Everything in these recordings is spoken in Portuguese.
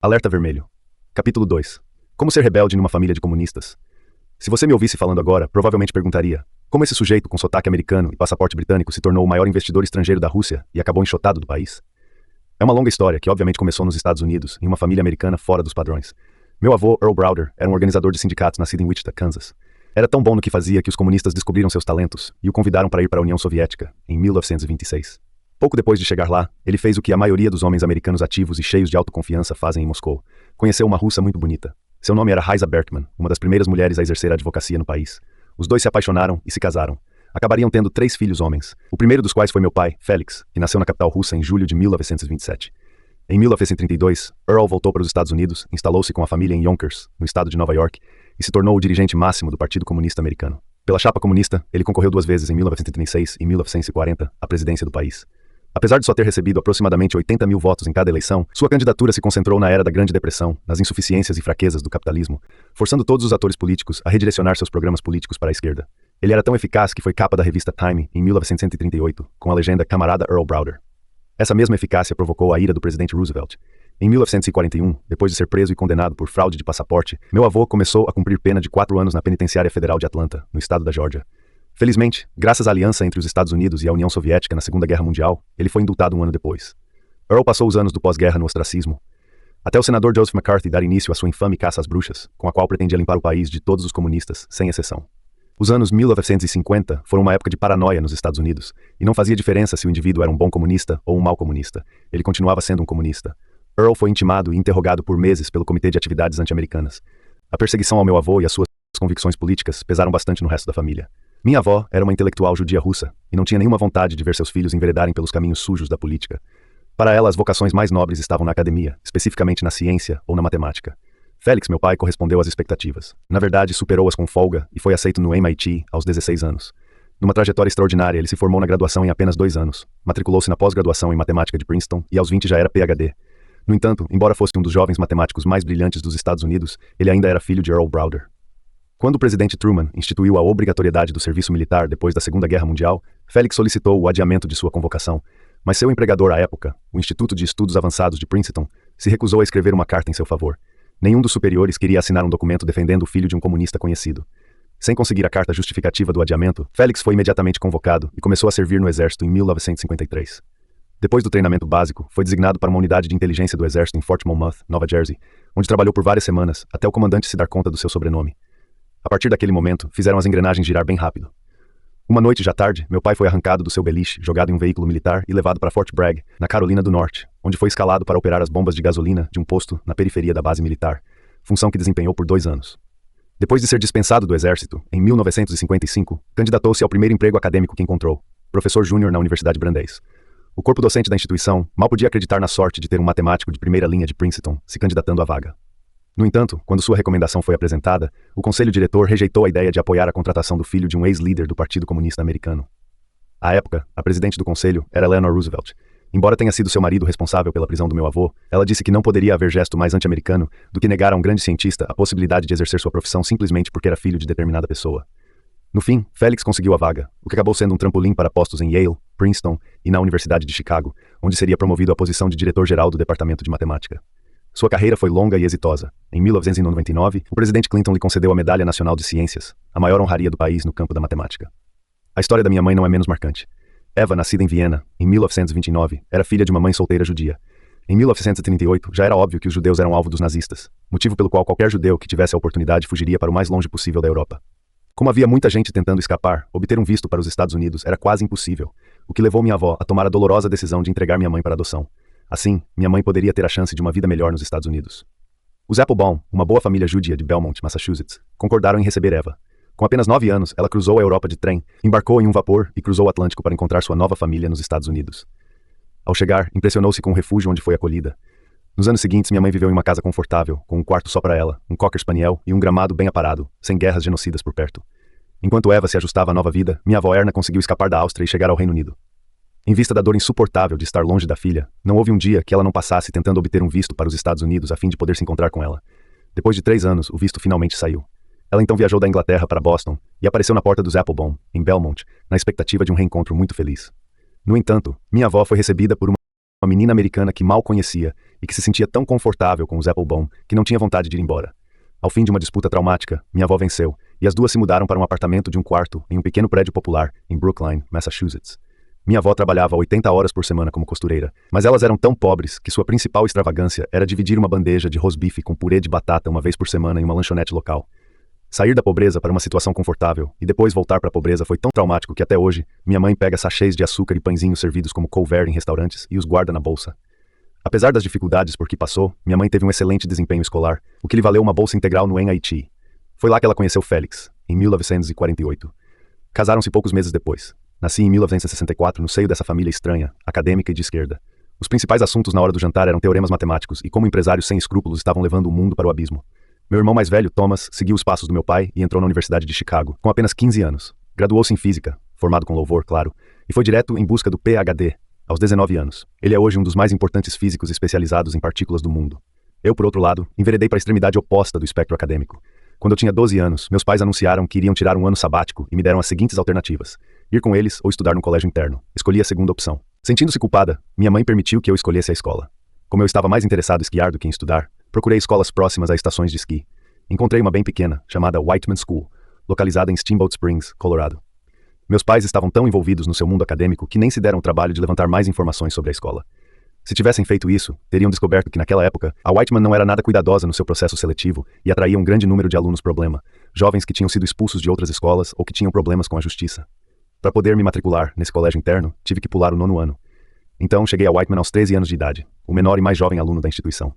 Alerta vermelho. Capítulo 2. Como ser rebelde numa família de comunistas. Se você me ouvisse falando agora, provavelmente perguntaria: como esse sujeito com sotaque americano e passaporte britânico se tornou o maior investidor estrangeiro da Rússia e acabou enxotado do país? É uma longa história que obviamente começou nos Estados Unidos, em uma família americana fora dos padrões. Meu avô, Earl Browder, era um organizador de sindicatos nascido em Wichita, Kansas. Era tão bom no que fazia que os comunistas descobriram seus talentos e o convidaram para ir para a União Soviética, em 1926. Pouco depois de chegar lá, ele fez o que a maioria dos homens americanos ativos e cheios de autoconfiança fazem em Moscou. Conheceu uma russa muito bonita. Seu nome era Raisa Berkman, uma das primeiras mulheres a exercer a advocacia no país. Os dois se apaixonaram e se casaram. Acabariam tendo 3 filhos homens, o primeiro dos quais foi meu pai, Félix, que nasceu na capital russa em julho de 1927. Em 1932, Earl voltou para os Estados Unidos, instalou-se com a família em Yonkers, no estado de Nova York, e se tornou o dirigente máximo do Partido Comunista Americano. Pela chapa comunista, ele concorreu 2 vezes em 1936 e 1940 à presidência do país. Apesar de só ter recebido aproximadamente 80 mil votos em cada eleição, sua candidatura se concentrou na era da Grande Depressão, nas insuficiências e fraquezas do capitalismo, forçando todos os atores políticos a redirecionar seus programas políticos para a esquerda. Ele era tão eficaz que foi capa da revista Time em 1938, com a legenda Camarada Earl Browder. Essa mesma eficácia provocou a ira do presidente Roosevelt. Em 1941, depois de ser preso e condenado por fraude de passaporte, meu avô começou a cumprir pena de 4 anos na Penitenciária Federal de Atlanta, no estado da Geórgia. Felizmente, graças à aliança entre os Estados Unidos e a União Soviética na Segunda Guerra Mundial, ele foi indultado 1 ano depois. Earl passou os anos do pós-guerra no ostracismo, até o senador Joseph McCarthy dar início à sua infame caça às bruxas, com a qual pretendia limpar o país de todos os comunistas, sem exceção. Os anos 1950 foram uma época de paranoia nos Estados Unidos, e não fazia diferença se o indivíduo era um bom comunista ou um mau comunista. Ele continuava sendo um comunista. Earl foi intimado e interrogado por meses pelo Comitê de Atividades Anti-Americanas. A perseguição ao meu avô e as suas convicções políticas pesaram bastante no resto da família. Minha avó era uma intelectual judia russa, e não tinha nenhuma vontade de ver seus filhos enveredarem pelos caminhos sujos da política. Para ela, as vocações mais nobres estavam na academia, especificamente na ciência ou na matemática. Félix, meu pai, correspondeu às expectativas. Na verdade, superou-as com folga e foi aceito no MIT aos 16 anos. Numa trajetória extraordinária, ele se formou na graduação em apenas 2 anos, matriculou-se na pós-graduação em matemática de Princeton e aos 20 já era PhD. No entanto, embora fosse um dos jovens matemáticos mais brilhantes dos Estados Unidos, ele ainda era filho de Earl Browder. Quando o presidente Truman instituiu a obrigatoriedade do serviço militar depois da Segunda Guerra Mundial, Félix solicitou o adiamento de sua convocação, mas seu empregador à época, o Instituto de Estudos Avançados de Princeton, se recusou a escrever uma carta em seu favor. Nenhum dos superiores queria assinar um documento defendendo o filho de um comunista conhecido. Sem conseguir a carta justificativa do adiamento, Félix foi imediatamente convocado e começou a servir no exército em 1953. Depois do treinamento básico, foi designado para uma unidade de inteligência do exército em Fort Monmouth, Nova Jersey, onde trabalhou por várias semanas, até o comandante se dar conta do seu sobrenome. A partir daquele momento, fizeram as engrenagens girar bem rápido. Uma noite já tarde, meu pai foi arrancado do seu beliche, jogado em um veículo militar e levado para Fort Bragg, na Carolina do Norte, onde foi escalado para operar as bombas de gasolina de um posto na periferia da base militar, função que desempenhou por 2 anos. Depois de ser dispensado do exército, em 1955, candidatou-se ao primeiro emprego acadêmico que encontrou, professor júnior na Universidade Brandeis. O corpo docente da instituição mal podia acreditar na sorte de ter um matemático de primeira linha de Princeton se candidatando à vaga. No entanto, quando sua recomendação foi apresentada, o conselho diretor rejeitou a ideia de apoiar a contratação do filho de um ex-líder do Partido Comunista Americano. À época, a presidente do conselho era Eleanor Roosevelt. Embora tenha sido seu marido responsável pela prisão do meu avô, ela disse que não poderia haver gesto mais anti-americano do que negar a um grande cientista a possibilidade de exercer sua profissão simplesmente porque era filho de determinada pessoa. No fim, Félix conseguiu a vaga, o que acabou sendo um trampolim para postos em Yale, Princeton e na Universidade de Chicago, onde seria promovido à posição de diretor-geral do Departamento de Matemática. Sua carreira foi longa e exitosa. Em 1999, o presidente Clinton lhe concedeu a Medalha Nacional de Ciências, a maior honraria do país no campo da matemática. A história da minha mãe não é menos marcante. Eva, nascida em Viena, em 1929, era filha de uma mãe solteira judia. Em 1938, já era óbvio que os judeus eram alvo dos nazistas, motivo pelo qual qualquer judeu que tivesse a oportunidade fugiria para o mais longe possível da Europa. Como havia muita gente tentando escapar, obter um visto para os Estados Unidos era quase impossível, o que levou minha avó a tomar a dolorosa decisão de entregar minha mãe para adoção. Assim, minha mãe poderia ter a chance de uma vida melhor nos Estados Unidos. Os Applebaum, uma boa família judia de Belmont, Massachusetts, concordaram em receber Eva. Com apenas 9 anos, ela cruzou a Europa de trem, embarcou em um vapor e cruzou o Atlântico para encontrar sua nova família nos Estados Unidos. Ao chegar, impressionou-se com o refúgio onde foi acolhida. Nos anos seguintes, minha mãe viveu em uma casa confortável, com um quarto só para ela, um cocker spaniel e um gramado bem aparado, sem guerras genocidas por perto. Enquanto Eva se ajustava à nova vida, minha avó Erna conseguiu escapar da Áustria e chegar ao Reino Unido. Em vista da dor insuportável de estar longe da filha, não houve um dia que ela não passasse tentando obter um visto para os Estados Unidos a fim de poder se encontrar com ela. Depois de 3 anos, o visto finalmente saiu. Ela então viajou da Inglaterra para Boston e apareceu na porta dos Applebaum, em Belmont, na expectativa de um reencontro muito feliz. No entanto, minha avó foi recebida por uma menina americana que mal conhecia e que se sentia tão confortável com os Applebaum que não tinha vontade de ir embora. Ao fim de uma disputa traumática, minha avó venceu, e as duas se mudaram para um apartamento de um quarto em um pequeno prédio popular em Brookline, Massachusetts. Minha avó trabalhava 80 horas por semana como costureira, mas elas eram tão pobres que sua principal extravagância era dividir uma bandeja de rosbife com purê de batata uma vez por semana em uma lanchonete local. Sair da pobreza para uma situação confortável e depois voltar para a pobreza foi tão traumático que até hoje, minha mãe pega sachês de açúcar e pãezinhos servidos como couvert em restaurantes e os guarda na bolsa. Apesar das dificuldades por que passou, minha mãe teve um excelente desempenho escolar, o que lhe valeu uma bolsa integral no MIT. Foi lá que ela conheceu Félix, em 1948. Casaram-se poucos meses depois. Nasci em 1964 no seio dessa família estranha, acadêmica e de esquerda. Os principais assuntos na hora do jantar eram teoremas matemáticos e como empresários sem escrúpulos estavam levando o mundo para o abismo. Meu irmão mais velho, Thomas, seguiu os passos do meu pai e entrou na Universidade de Chicago, com apenas 15 anos. Graduou-se em física, formado com louvor, claro, e foi direto em busca do PhD, aos 19 anos. Ele é hoje um dos mais importantes físicos especializados em partículas do mundo. Eu, por outro lado, enveredei para a extremidade oposta do espectro acadêmico. Quando eu tinha 12 anos, meus pais anunciaram que iriam tirar um ano sabático e me deram as seguintes alternativas: ir com eles ou estudar no colégio interno. Escolhi a segunda opção. Sentindo-se culpada, minha mãe permitiu que eu escolhesse a escola. Como eu estava mais interessado em esquiar do que em estudar, procurei escolas próximas a estações de esqui. Encontrei uma bem pequena, chamada Whiteman School, localizada em Steamboat Springs, Colorado. Meus pais estavam tão envolvidos no seu mundo acadêmico que nem se deram o trabalho de levantar mais informações sobre a escola. Se tivessem feito isso, teriam descoberto que naquela época, a Whiteman não era nada cuidadosa no seu processo seletivo e atraía um grande número de alunos problema, jovens que tinham sido expulsos de outras escolas ou que tinham problemas com a justiça. Para poder me matricular nesse colégio interno, tive que pular o 9º ano. Então, cheguei a Whiteman aos 13 anos de idade, o menor e mais jovem aluno da instituição.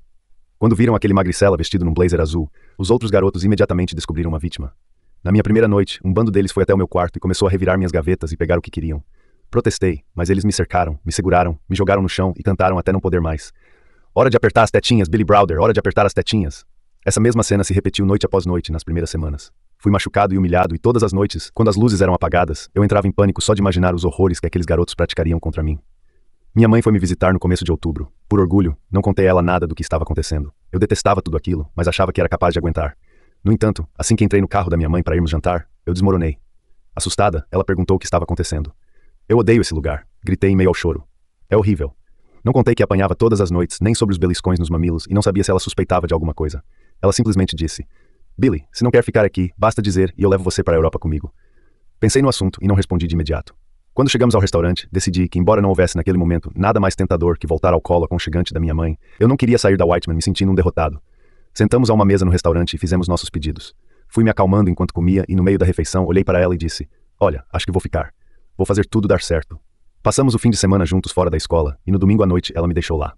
Quando viram aquele magricela vestido num blazer azul, os outros garotos imediatamente descobriram uma vítima. Na minha primeira noite, um bando deles foi até o meu quarto e começou a revirar minhas gavetas e pegar o que queriam. Protestei, mas eles me cercaram, me seguraram, me jogaram no chão e cantaram até não poder mais. Hora de apertar as tetinhas, Billy Browder, hora de apertar as tetinhas. Essa mesma cena se repetiu noite após noite nas primeiras semanas. Fui machucado e humilhado e todas as noites, quando as luzes eram apagadas, eu entrava em pânico só de imaginar os horrores que aqueles garotos praticariam contra mim. Minha mãe foi me visitar no começo de outubro. Por orgulho, não contei a ela nada do que estava acontecendo. Eu detestava tudo aquilo, mas achava que era capaz de aguentar. No entanto, assim que entrei no carro da minha mãe para irmos jantar, eu desmoronei. Assustada, ela perguntou o que estava acontecendo. Eu odeio esse lugar, gritei em meio ao choro. É horrível. Não contei que apanhava todas as noites, nem sobre os beliscões nos mamilos, e não sabia se ela suspeitava de alguma coisa. Ela simplesmente disse: Billy, se não quer ficar aqui, basta dizer e eu levo você para a Europa comigo. Pensei no assunto e não respondi de imediato. Quando chegamos ao restaurante, decidi que, embora não houvesse naquele momento nada mais tentador que voltar ao colo aconchegante da minha mãe, eu não queria sair da Whiteman me sentindo um derrotado. Sentamos a uma mesa no restaurante e fizemos nossos pedidos. Fui me acalmando enquanto comia e no meio da refeição olhei para ela e disse: Olha, acho que vou ficar. Vou fazer tudo dar certo. Passamos o fim de semana juntos fora da escola e no domingo à noite ela me deixou lá.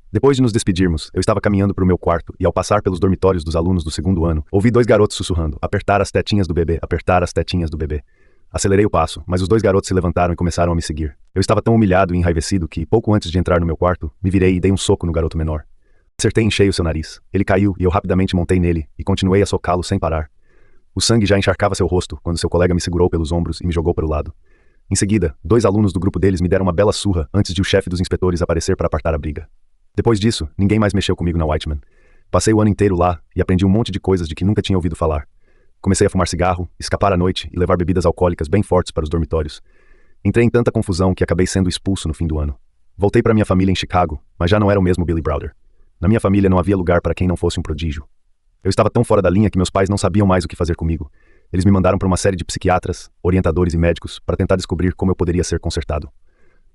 Depois de nos despedirmos, eu estava caminhando para o meu quarto e ao passar pelos dormitórios dos alunos do 2º ano, ouvi 2 garotos sussurrando: apertar as tetinhas do bebê, apertar as tetinhas do bebê. Acelerei o passo, mas os 2 garotos se levantaram e começaram a me seguir. Eu estava tão humilhado e enraivecido que, pouco antes de entrar no meu quarto, me virei e dei um soco no garoto menor. Acertei em cheio seu nariz. Ele caiu e eu rapidamente montei nele e continuei a socá-lo sem parar. O sangue já encharcava seu rosto quando seu colega me segurou pelos ombros e me jogou para o lado. Em seguida, 2 alunos do grupo deles me deram uma bela surra antes de o chefe dos inspetores aparecer para apartar a briga. Depois disso, ninguém mais mexeu comigo na Whiteman. Passei o ano inteiro lá e aprendi um monte de coisas de que nunca tinha ouvido falar. Comecei a fumar cigarro, escapar à noite e levar bebidas alcoólicas bem fortes para os dormitórios. Entrei em tanta confusão que acabei sendo expulso no fim do ano. Voltei para minha família em Chicago, mas já não era o mesmo Billy Browder. Na minha família não havia lugar para quem não fosse um prodígio. Eu estava tão fora da linha que meus pais não sabiam mais o que fazer comigo. Eles me mandaram para uma série de psiquiatras, orientadores e médicos para tentar descobrir como eu poderia ser consertado.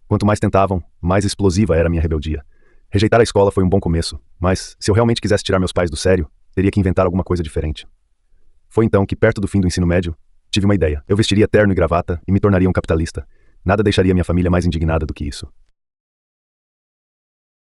Quanto mais tentavam, mais explosiva era a minha rebeldia. Rejeitar a escola foi um bom começo, mas, se eu realmente quisesse tirar meus pais do sério, teria que inventar alguma coisa diferente. Foi então que, perto do fim do ensino médio, tive uma ideia. Eu vestiria terno e gravata e me tornaria um capitalista. Nada deixaria minha família mais indignada do que isso.